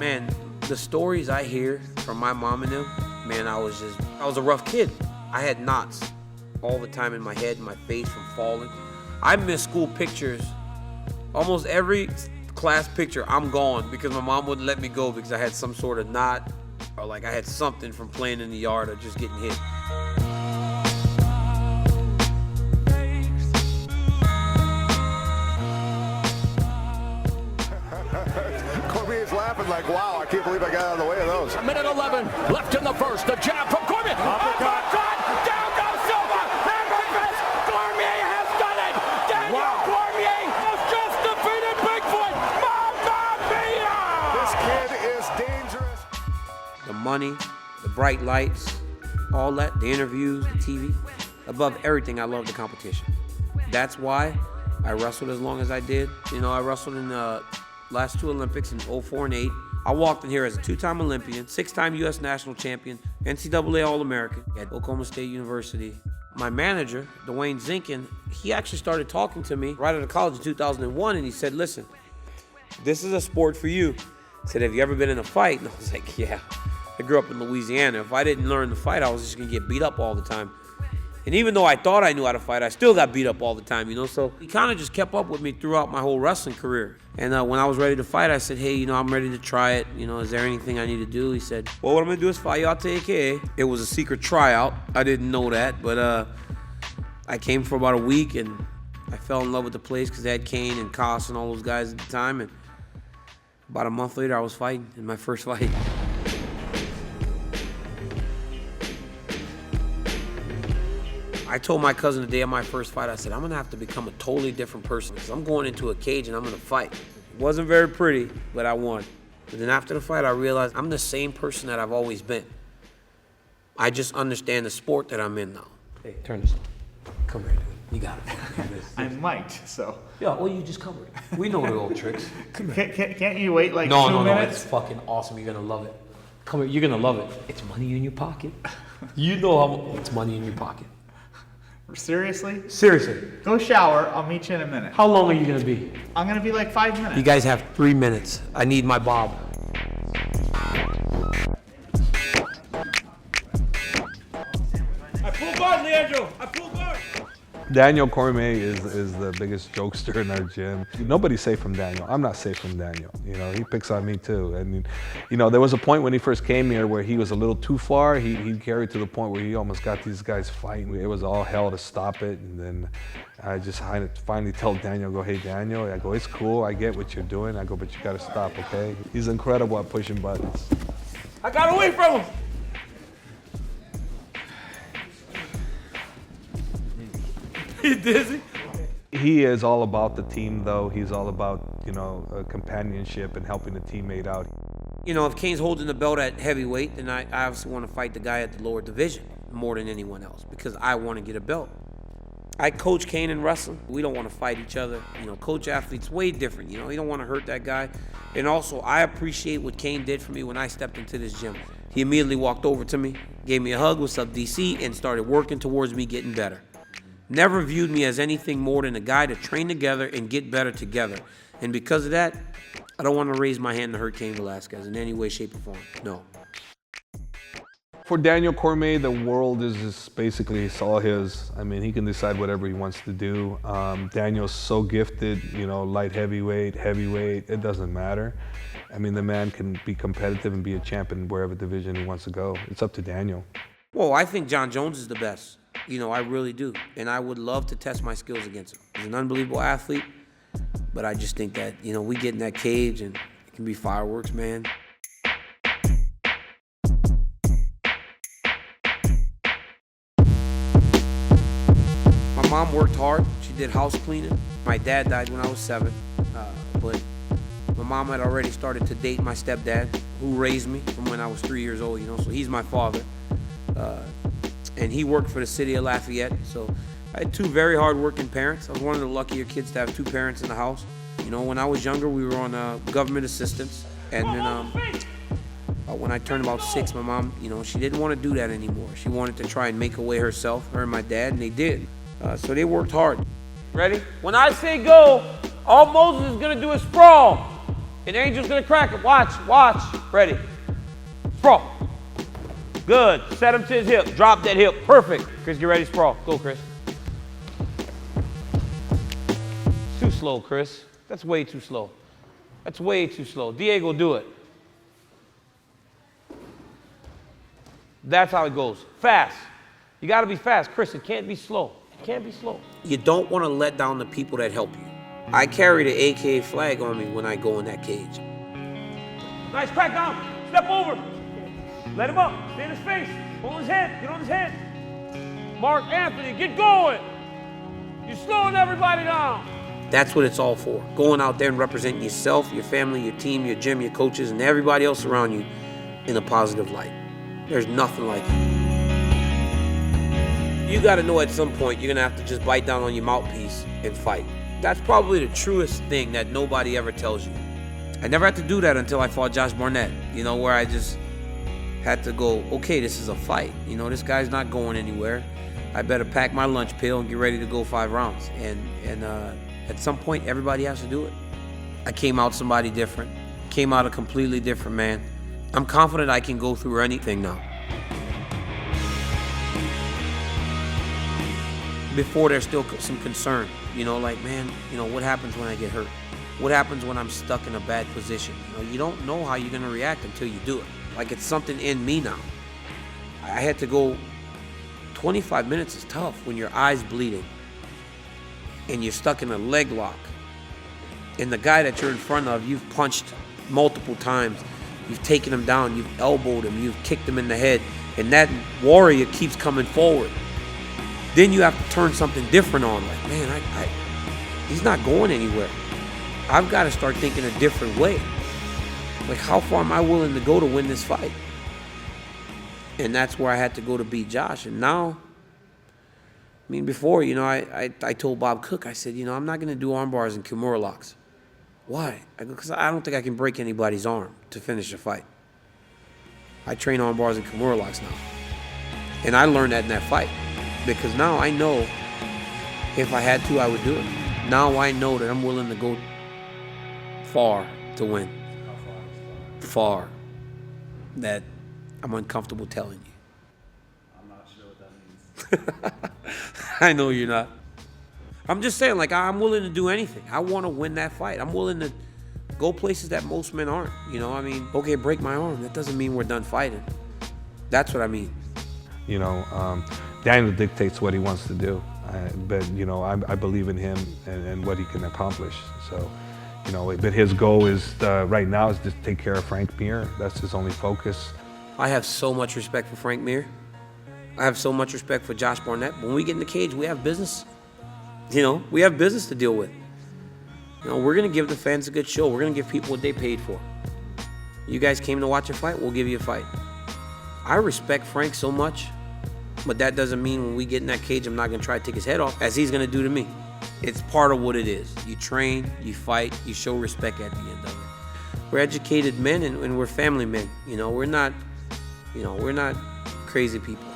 Man, the stories I hear from my mom and them, man, I was a rough kid. I had knots all the time in my head and my face from falling. I miss school pictures. Almost every class picture, I'm gone because my mom wouldn't let me go because I had some sort of knot or like I had something from playing in the yard or just getting hit. Cormier's laughing like, wow, I can't believe I got out of the way of those. A minute 11 left in the first. The jab from Cormier. Uppercut. Down goes Silva. Hammerfist. Cormier has done it. Daniel Cormier has just defeated Bigfoot. Mamma mia! This kid is dangerous. The money, the bright lights, all that, the interviews, the TV. Above everything, I love the competition. That's why I wrestled as long as I did. You know, I wrestled in the last two Olympics in 04 and 8. I walked in here as a 2-time Olympian, 6-time U.S. national champion, NCAA All-American at Oklahoma State University. My manager, Dwayne Zinkin, he actually started talking to me right out of college in 2001, and he said, listen, this is a sport for you. He said, have you ever been in a fight? And I was like, yeah. I grew up in Louisiana. If I didn't learn to fight, I was just gonna get beat up all the time. And even though I thought I knew how to fight, I still got beat up all the time, you know? So he kind of just kept up with me throughout my whole wrestling career. And when I was ready to fight, I said, hey, you know, I'm ready to try it. You know, is there anything I need to do? He said, well, what I'm gonna do is fight you out to AKA. It was a secret tryout. I didn't know that, but I came for about a week and I fell in love with the place because they had Kane and Koss and all those guys at the time. And about a month later, I was fighting in my first fight. I told my cousin the day of my first fight, I said, I'm gonna have to become a totally different person because I'm going into a cage and I'm gonna fight. It wasn't very pretty, but I won. And then after the fight, I realized I'm the same person that I've always been. I just understand the sport that I'm in now. Hey, turn this on. Come here, dude. You got it. I'm mic'd, so. Yeah, well, you just covered it. We know the old tricks. Come here. Can't you wait like 2 No, minutes? it's fucking awesome. You're gonna love it. Come here, you're gonna love it. It's money in your pocket. You know how it's money in your pocket. Seriously? Seriously. Go shower. I'll meet you in a minute. How long are you gonna be? I'm gonna be like 5 minutes. You guys have 3 minutes. I need my bob. I pull guard, Leandro. I pull guard. Daniel Cormier is the biggest jokester in our gym. Nobody's safe from Daniel. I'm not safe from Daniel. You know, he picks on me too. And you know, there was a point when he first came here where he was a little too far. He carried to the point where he almost got these guys fighting. It was all hell to stop it. And then I just finally tell Daniel, go, hey Daniel, I go, it's cool. I get what you're doing. I go, but you gotta stop, okay? He's incredible at pushing buttons. I got away from him. He dizzy? He is all about the team, though. He's all about, you know, companionship and helping the teammate out. You know, if Kane's holding the belt at heavyweight, then I obviously want to fight the guy at the lower division more than anyone else because I want to get a belt. I coach Kane in wrestling. We don't want to fight each other. You know, coach athletes way different. You know, you don't want to hurt that guy. And also, I appreciate what Kane did for me when I stepped into this gym. He immediately walked over to me, gave me a hug, what's up, DC, and started working towards me getting better. Never viewed me as anything more than a guy to train together and get better together. And because of that, I don't want to raise my hand to hurt Cain Velasquez in any way, shape, or form. No. For Daniel Cormier, the world is just basically it's all his. I mean, he can decide whatever he wants to do. Daniel's so gifted, you know, light heavyweight, heavyweight, it doesn't matter. I mean, the man can be competitive and be a champion wherever division he wants to go. It's up to Daniel. Well, I think John Jones is the best. You know, I really do. And I would love to test my skills against him. He's an unbelievable athlete, but I just think that, you know, we get in that cage and it can be fireworks, man. My mom worked hard. She did house cleaning. My dad died when I was 7, but my mom had already started to date my stepdad, who raised me from when I was 3 years old, you know, so he's my father. And he worked for the city of Lafayette, so I had 2 very hard-working parents. I was one of the luckier kids to have 2 parents in the house. You know, when I was younger, we were on government assistance, and then when I turned about 6, my mom, you know, she didn't want to do that anymore. She wanted to try and make a way herself, her and my dad, and they did. So they worked hard. Ready? When I say go, all Moses is gonna do is sprawl. And Angel's gonna crack it. Watch, watch. Ready. Sprawl. Good. Set him to his hip. Drop that hip. Perfect. Chris, get ready, sprawl. Go, Chris. Too slow, Chris. That's way too slow. That's way too slow. Diego, do it. That's how it goes. Fast. You gotta be fast. Chris, it can't be slow. It can't be slow. You don't want to let down the people that help you. I carry the AKA flag on me when I go in that cage. Nice crack down. Step over. Let him up. Stay in his face. Hold his head. Get on his head. Mark Anthony, get going. You're slowing everybody down. That's what it's all for. Going out there and representing yourself, your family, your team, your gym, your coaches, and everybody else around you in a positive light. There's nothing like it. You got to know at some point you're going to have to just bite down on your mouthpiece and fight. That's probably the truest thing that nobody ever tells you. I never had to do that until I fought Josh Barnett, you know, where I just had to go, okay, this is a fight. You know, this guy's not going anywhere. I better pack my lunch pail and get ready to go 5 rounds. And at some point, everybody has to do it. I came out somebody different, came out a completely different man. I'm confident I can go through anything now. Before, there's still some concern, you know, like, man, you know, what happens when I get hurt? What happens when I'm stuck in a bad position? You know, you don't know how you're gonna react until you do it. Like, it's something in me now. I had to go, 25 minutes is tough when your eye's bleeding and you're stuck in a leg lock. And the guy that you're in front of, you've punched multiple times. You've taken him down, you've elbowed him, you've kicked him in the head, and that warrior keeps coming forward. Then you have to turn something different on. Like, man, he's not going anywhere. I've got to start thinking a different way. Like, how far am I willing to go to win this fight? And that's where I had to go to beat Josh. And now, I mean, before, you know, I told Bob Cook, I said, you know, I'm not going to do arm bars and Kimura locks. Why? Because I don't think I can break anybody's arm to finish a fight. I train arm bars and Kimura locks now. And I learned that in that fight. Because now I know if I had to, I would do it. Now I know that I'm willing to go far to win. Far. That I'm uncomfortable telling you. I'm not sure what that means. I know you're not. I'm just saying, like, I'm willing to do anything. I want to win that fight. I'm willing to go places that most men aren't. You know, I mean, okay, break my arm. That doesn't mean we're done fighting. That's what I mean. You know, Daniel dictates what he wants to do, but you know, I believe in him and what he can accomplish. So, you know, but his goal is right now is to take care of Frank Mir. That's his only focus. I have so much respect for Frank Mir. I have so much respect for Josh Barnett. When we get in the cage, we have business. You know, we have business to deal with. You know, we're gonna give the fans a good show. We're gonna give people what they paid for. You guys came to watch a fight, we'll give you a fight. I respect Frank so much, but that doesn't mean when we get in that cage, I'm not gonna try to take his head off, as he's gonna do to me. It's part of what it is. You train, you fight, you show respect at the end of it. We're educated men and we're family men. You know, we're not crazy people.